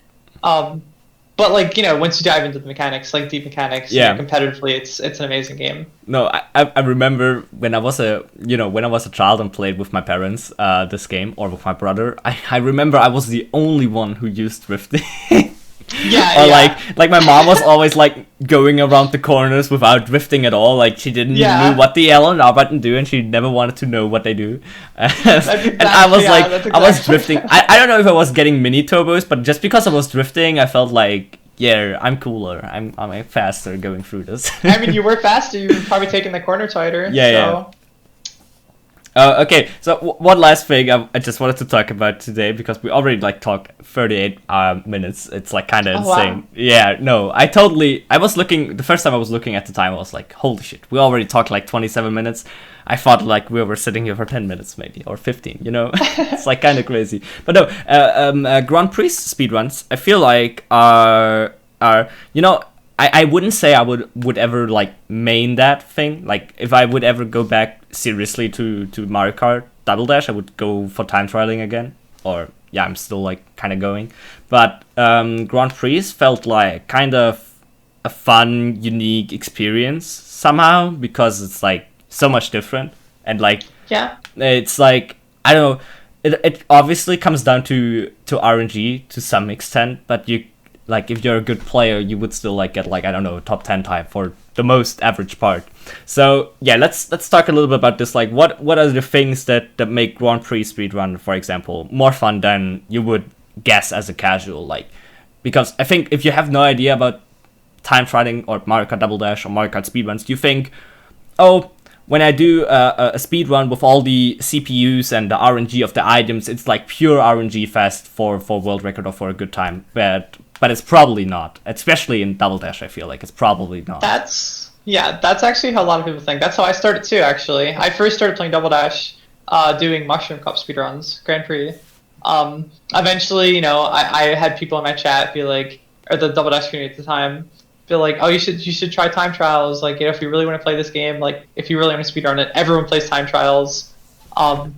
Speaker 2: But, like, once you dive into the mechanics, like deep mechanics, competitively, it's an amazing game.
Speaker 1: No, I remember when I was a child and played with my parents this game, or with my brother. I remember I was the only one who used drifting. Like my mom was always like going around the corners without drifting at all. Like she didn't know what the L and R button do, and she never wanted to know what they do. And I was I was drifting. I don't know if I was getting mini turbos, but just because I was drifting, I felt like, yeah, I'm cooler. I'm faster going through this.
Speaker 2: I mean, you were faster. You were probably taking the corner tighter.
Speaker 1: Yeah. Okay, so one last thing I just wanted to talk about today, because we already talked 38 minutes. It's kind of insane. Wow. Yeah, no, I was looking, the first time I was looking at the time, I was like, holy shit, we already talked 27 minutes. I thought we were sitting here for 10 minutes maybe, or 15, It's kind of crazy. But no, Grand Prix speedruns, I feel like are I wouldn't say I would ever main that thing. If I would ever go back seriously to Mario Kart Double Dash, I would go for time trialing again. Or yeah, I'm still kind of going. But Grand Prix felt like kind of a fun, unique experience somehow, because it's so much different, and it's I don't know. It obviously comes down to RNG to some extent, but you. If you're a good player, you would still get I don't know, top 10 time for the most average part. So yeah, let's talk a little bit about this. What are the things that make Grand Prix speedrun, for example, more fun than you would guess as a casual? Because I think if you have no idea about time trialing or Mario Kart Double Dash or Mario Kart speedruns, you think, oh, when I do a speedrun with all the CPUs and the RNG of the items, it's pure RNG fast for world record or for a good time. But it's probably not, especially in Double Dash. I feel like it's probably not.
Speaker 2: That's actually how a lot of people think. That's how I started too, actually. I first started playing Double Dash, doing Mushroom Cup speedruns, Grand Prix. Eventually, I had people in my chat be like, or the Double Dash community at the time, feel like, oh, you should try time trials. If you really want to play this game, if you really want to speedrun it, everyone plays time trials. And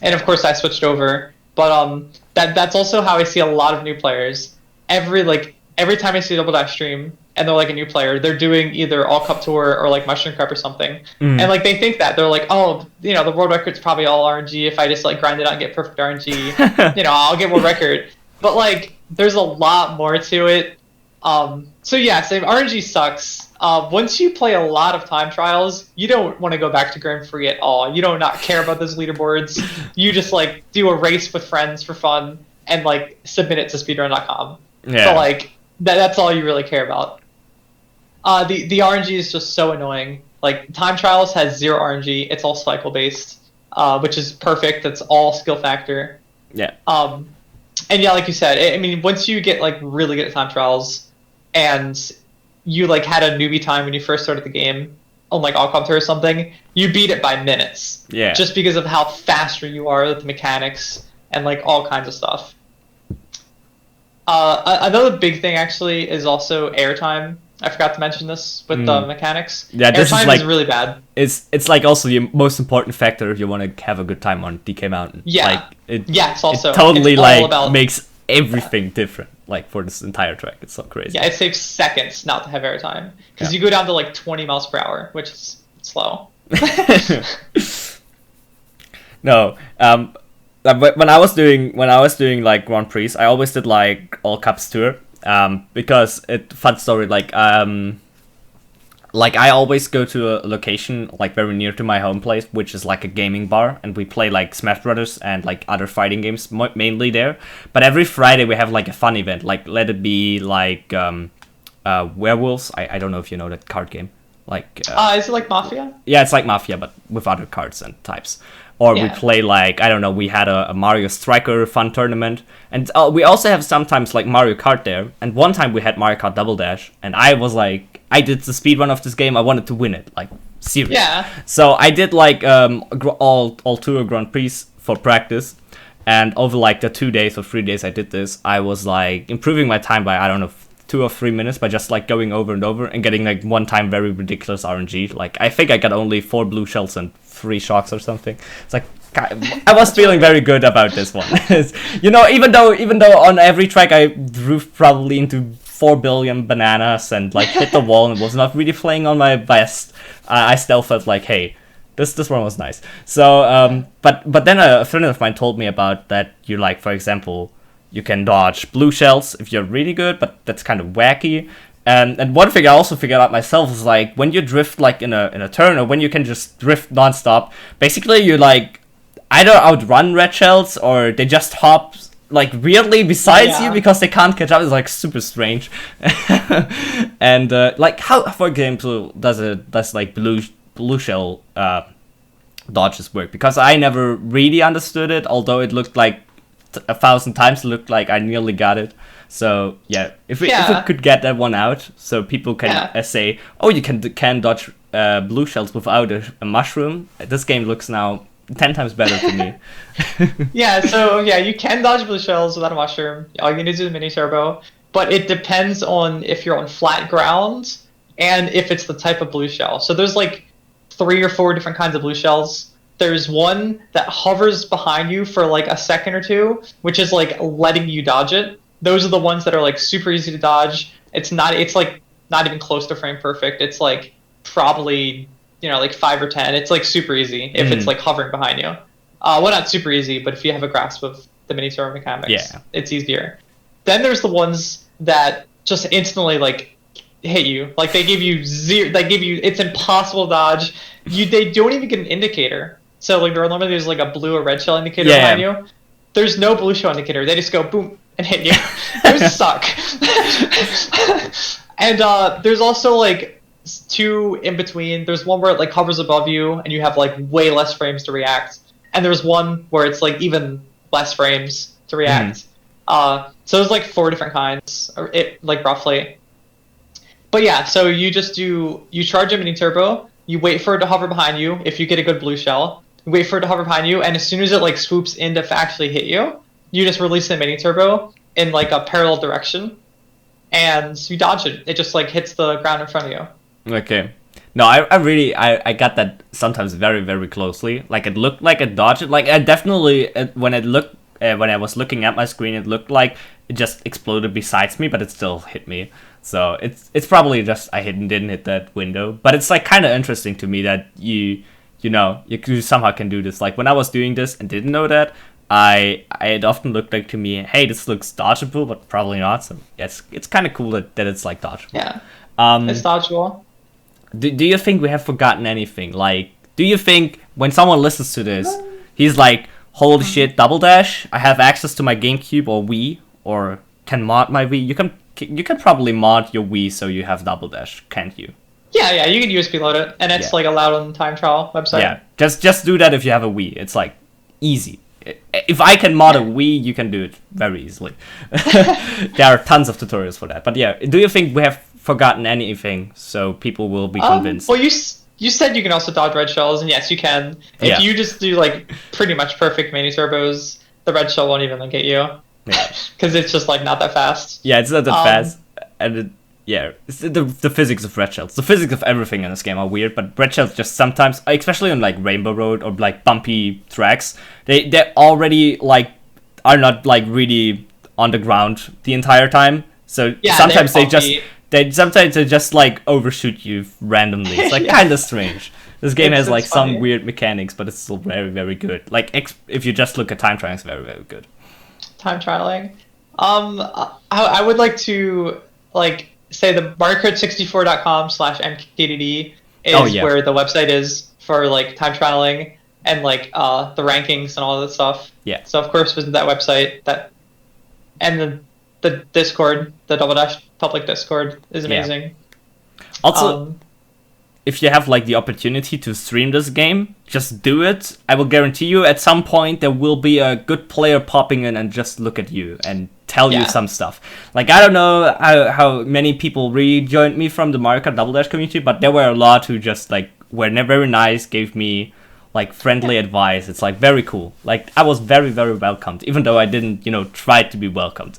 Speaker 2: of course, I switched over. But that's also how I see a lot of new players. Every time I see a Double Dash stream and they're a new player, they're doing either All Cup Tour or Mushroom Cup or something, and they think that they're oh, the world record's probably all RNG. If I just grind it out and get perfect RNG, I'll get world record. But there's a lot more to it. So yeah, same, RNG sucks. Once you play a lot of time trials, you don't want to go back to Grand Prix at all. You don't not care about those leaderboards. You just do a race with friends for fun and submit it to speedrun.com. Yeah. So that's all you really care about. The RNG is just so annoying. Time trials has 0 RNG. It's all cycle based, which is perfect. That's all skill factor.
Speaker 1: Yeah.
Speaker 2: And yeah, like you said, I mean, once you get really good at time trials, and you had a newbie time when you first started the game on All Cup Tour or something, you beat it by minutes.
Speaker 1: Yeah.
Speaker 2: Just because of how faster you are with the mechanics and all kinds of stuff. Another big thing actually is also airtime. I forgot to mention this with the mechanics.
Speaker 1: Yeah, this
Speaker 2: airtime is really bad.
Speaker 1: It's also the most important factor if you want to have a good time on DK Mountain.
Speaker 2: Yeah.
Speaker 1: It's also, it totally makes everything different. For this entire track, it's so crazy.
Speaker 2: Yeah, it saves seconds not to have airtime, because you go down to 20 miles per hour, which is slow.
Speaker 1: No, when I was doing Grand Prix, I always did All Cups Tour, because fun story, I always go to a location very near to my home place, which is a gaming bar, and we play Smash Brothers and other fighting games mainly there. But every Friday we have a fun event, let it be Werewolves. I don't know if you know that card game.
Speaker 2: Is it Mafia?
Speaker 1: Yeah, it's Mafia, but with other cards and types. Or we play I don't know, we had a Mario Striker fun tournament. And we also have sometimes Mario Kart there. And one time we had Mario Kart Double Dash. And I was I did the speedrun of this game. I wanted to win it. Serious.
Speaker 2: Yeah.
Speaker 1: So I did all tour Grand Prix for practice. And over like the 2 days or 3 days I did this, I was like improving my time by, I don't know, 2 or 3 minutes by just like going over and over and getting like one time very ridiculous RNG. Like I think I got only 4 blue shells and 3 shocks or something. It's like I was feeling very good about this one. You know, even though on every track I drove probably into 4 billion bananas and like hit the wall and was not really playing on my best, I still felt like, hey, this one was nice. So but then a friend of mine told me about that you like, for example, you can dodge blue shells if you're really good, but that's kind of wacky. And one thing I also figured out myself is like when you drift like in a turn, or when you can just drift nonstop, basically you like either outrun red shells or they just hop like weirdly besides you because they can't catch up. It's like super strange. And like how, for example, does like blue shell dodges work? Because I never really understood it, although it looked like 1,000 times looked like I nearly got it. So yeah, if we could get that one out, so people can say, oh, you can dodge blue shells without a mushroom. This game looks now 10 times better to me.
Speaker 2: So you can dodge blue shells without a mushroom. All you need to do is mini turbo, but it depends on if you're on flat ground and if it's the type of blue shell. So there's like 3 or 4 different kinds of blue shells. There's one that hovers behind you for like a second or two, which is like letting you dodge it. Those are the ones that are like super easy to dodge. It's like not even close to frame perfect. It's like probably, you know, like 5 or 10. It's like super easy if it's like hovering behind you. Well, not super easy, but if you have a grasp of the mini turbo mechanics, it's easier. Then there's the ones that just instantly like hit you. Like they give you zero. They give you. It's impossible to dodge. They don't even get an indicator. So like normally there's like a blue or red shell indicator behind you. There's no blue shell indicator. They just go boom and hit you. Those suck. And there's also like 2 in between. There's one where it like hovers above you and you have like way less frames to react. And there's one where it's like even less frames to react. So there's like 4 different kinds, or it like roughly. But yeah, so you charge a mini turbo, you wait for it to hover behind you. If you get a good blue shell, you wait for it to hover behind you, and as soon as it like swoops in to actually hit you, you just release the mini turbo in like a parallel direction, and you dodge it. It just like hits the ground in front of you.
Speaker 1: Okay. No, I got that sometimes very, very closely. Like it looked like it dodged it. Like I definitely, when I was looking at my screen, it looked like it just exploded besides me, but it still hit me. So it's probably just I didn't hit that window. But it's like kind of interesting to me that you somehow can do this. Like when I was doing this and didn't know that, it often looked like to me, hey, this looks dodgeable, but probably not. So it's kind of cool that it's like dodgeable.
Speaker 2: Yeah. It's dodgeable.
Speaker 1: Do you think we have forgotten anything? Like, do you think when someone listens to this, he's like, holy shit, Double Dash, I have access to my GameCube or Wii, or can mod my Wii? You can probably mod your Wii so you have Double Dash, can't you?
Speaker 2: Yeah, you can USB load it, and it's like allowed on the time trial website.
Speaker 1: Yeah, just do that if you have a Wii. It's like easy. If I can mod a Wii, you can do it very easily. There are tons of tutorials for that. But yeah, do you think we have forgotten anything so people will be convinced?
Speaker 2: Well, you said you can also dodge red shells, and yes, you can. If you just do like pretty much perfect mini turbos, the red shell won't even get you. Because it's just like not that fast.
Speaker 1: Yeah, it's not that fast. And it's the physics of red shells. The physics of everything in this game are weird, but red shells just sometimes, especially on like Rainbow Road or like bumpy tracks, they already like are not like really on the ground the entire time. So sometimes they just like overshoot you randomly. It's like kind of strange. This game has like some weird mechanics, but it's still very, very good. Like if you just look at time trialing, it's very, very good.
Speaker 2: Time trialing. I would like to like say the MarioKart64.com/mkdd is where the website is for like time trialing and like the rankings and all that stuff.
Speaker 1: Yeah.
Speaker 2: So of course visit that website. And the Discord, the Double Dash public Discord is amazing.
Speaker 1: Yeah. Also, if you have like the opportunity to stream this game, just do it. I will guarantee you at some point there will be a good player popping in and just look at you and tell you some stuff. Like I don't know how many people rejoined me from the Mario Kart Double Dash community, but there were a lot who just like were very nice, gave me like friendly advice. It's like very cool. Like I was very, very welcomed, even though I didn't, try to be welcomed.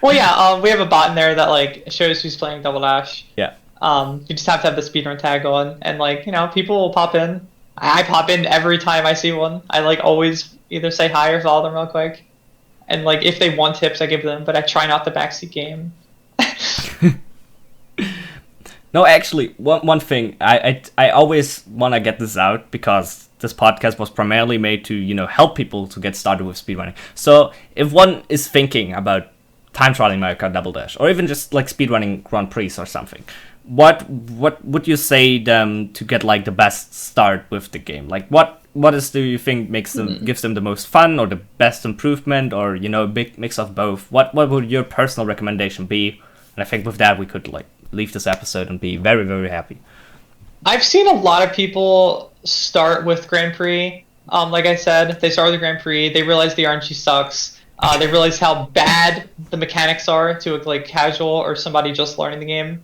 Speaker 2: Well, yeah, we have a bot in there that like shows who's playing Double Dash.
Speaker 1: Yeah.
Speaker 2: You just have to have the speedrun tag on, and like people will pop in. I pop in every time I see one. I like always either say hi or follow them real quick, and like if they want tips, I give them. But I try not to backseat game.
Speaker 1: No, actually, one thing I always want to get this out because this podcast was primarily made to help people to get started with speedrunning. So if one is thinking about time trialing Mario Kart Double Dash or even just like speedrunning Grand Prix or something, what would you say them to get like the best start with the game? Like what do you think gives them the most fun or the best improvement or a big mix of both? What would your personal recommendation be? And I think with that we could like leave this episode and be very, very happy.
Speaker 2: I've seen a lot of people start with Grand Prix. Like I said, they start with the Grand Prix. They realize the RNG sucks. They realize how bad the mechanics are to a like casual or somebody just learning the game,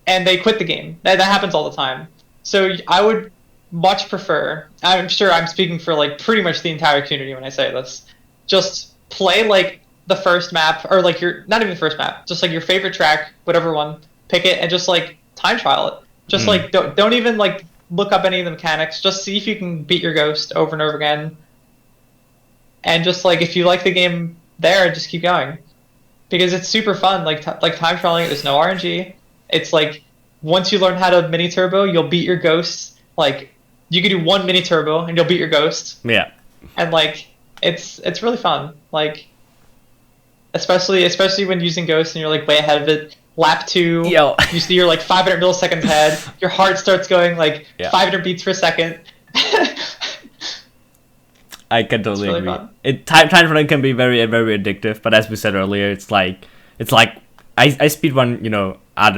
Speaker 2: and they quit the game. That happens all the time. So I would much prefer. I'm sure I'm speaking for like pretty much the entire community when I say this. Just play like the first map, or like not even the first map. Just like your favorite track, whatever one. Pick it and just like time trial it. Just like don't even like look up any of the mechanics. Just see if you can beat your ghost over and over again. And just like if you like the game there, just keep going because it's super fun. Like time trialing, there's no RNG. It's like once you learn how to mini turbo, you'll beat your ghosts. Like you can do one mini turbo and you'll beat your ghost.
Speaker 1: Yeah.
Speaker 2: And like it's really fun. Like especially when using ghosts and you're like way ahead of it. Lap 2, you see you're like 500 milliseconds ahead. Your heart starts going like 500 beats per second.
Speaker 1: I can totally agree. Time trialing can be very, very addictive, but as we said earlier, it's like I speedrun, I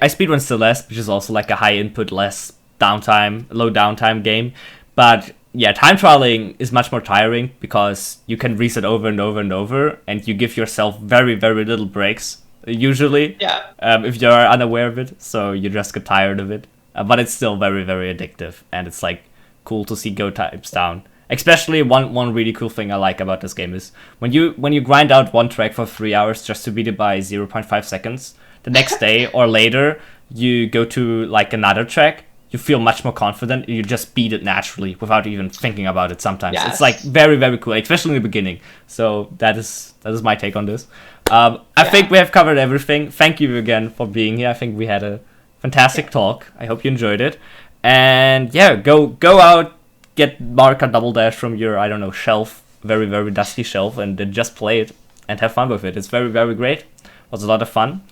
Speaker 1: speedrun Celeste, which is also like a high input, low downtime game. But yeah, time trialing is much more tiring because you can reset over and over and over, and you give yourself very, very little breaks. Usually, if you're unaware of it, so you just get tired of it. But it's still very, very addictive, and it's like cool to see go times down. Especially one really cool thing I like about this game is when you grind out one track for 3 hours just to beat it by 0.5 seconds, the next day or later you go to like another track, you feel much more confident, and you just beat it naturally without even thinking about it sometimes. Yes. It's like very, very cool, especially in the beginning. So that is my take on this. I think we have covered everything. Thank you again for being here. I think we had a fantastic talk. I hope you enjoyed it. And yeah, go out, get Mario Kart Double Dash from your, shelf, very, very dusty shelf, and then just play it and have fun with it. It's very, very great. It was a lot of fun.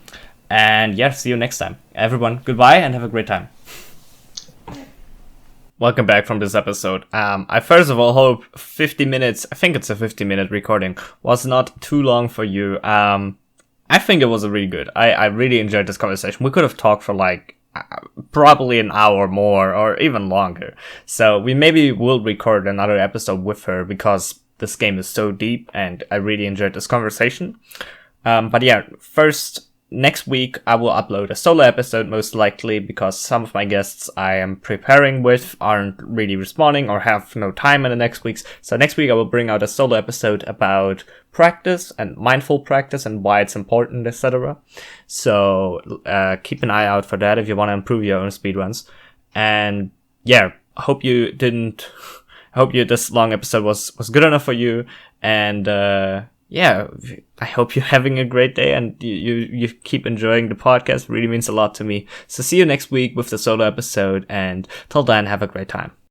Speaker 1: And yeah, see you next time. Everyone, goodbye and have a great time. Welcome back from this episode. I first of all hope 50 minutes, I think it's a 50-minute recording, was not too long for you. I think it was really good. I really enjoyed this conversation. We could have talked for like probably an hour more or even longer. So we maybe will record another episode with her because this game is so deep and I really enjoyed this conversation. But yeah, next week, I will upload a solo episode most likely because some of my guests I am preparing with aren't really responding or have no time in the next weeks. So next week I will bring out a solo episode about practice and mindful practice and why it's important, etc. So keep an eye out for that if you want to improve your own speedruns. And yeah, I hope this long episode was good enough for you. And yeah, I hope you're having a great day and you keep enjoying the podcast. It really means a lot to me. So see you next week with the solo episode, and till then, have a great time.